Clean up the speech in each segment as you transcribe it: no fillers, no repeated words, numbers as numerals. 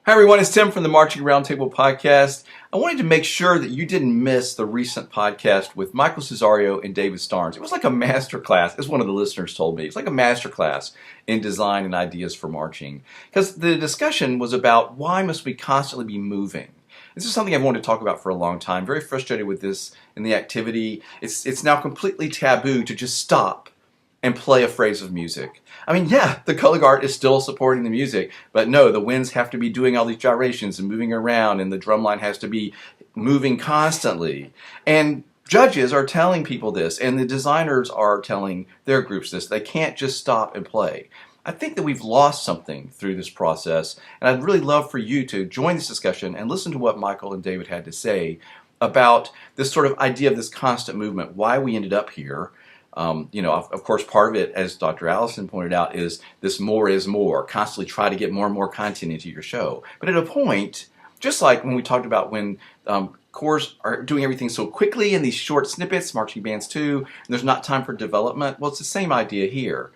Hi everyone, it's Tim from the Marching Roundtable podcast. I wanted to make sure that you didn't miss the recent podcast with Michael Cesario and David Starnes. It was like a master class, as one of the listeners told me. It's like a master class in design and ideas for marching. Because the discussion was about why must we constantly be moving? This is something I've wanted to talk about for a long time. Very frustrated with this in the activity. It's now completely taboo to just stop and play a phrase of music. I mean, yeah, the color guard is still supporting the music, but no, the winds have to be doing all these gyrations and moving around, and the drum line has to be moving constantly. And judges are telling people this, and the designers are telling their groups this. They can't just stop and play. I think that we've lost something through this process, and I'd really love for you to join this discussion and listen to what Michael and David had to say about this sort of idea of this constant movement, why we ended up here. Of course, part of it, as Dr. Allison pointed out, is this more is more. Constantly try to get more and more content into your show. But at a point, just like when we talked about when corps are doing everything so quickly in these short snippets, marching bands too, and there's not time for development, well, it's the same idea here.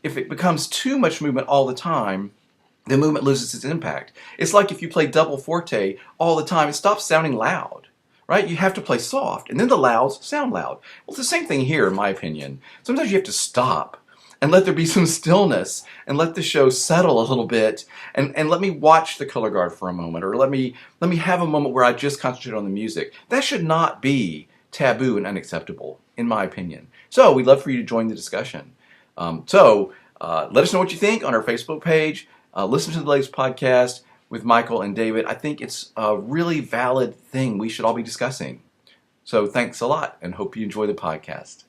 If it becomes too much movement all the time, the movement loses its impact. It's like if you play double forte all the time, it stops sounding loud. Right? You have to play soft, and then the louds sound loud. Well, it's the same thing here, in my opinion. Sometimes you have to stop and let there be some stillness and let the show settle a little bit and let me watch the color guard for a moment, or let me have a moment where I just concentrate on the music. That should not be taboo and unacceptable, in my opinion. So we'd love for you to join the discussion. Let us know what you think on our Facebook page. Listen to the latest podcast with Michael and David. I think it's a really valid thing we should all be discussing. So thanks a lot, and hope you enjoy the podcast.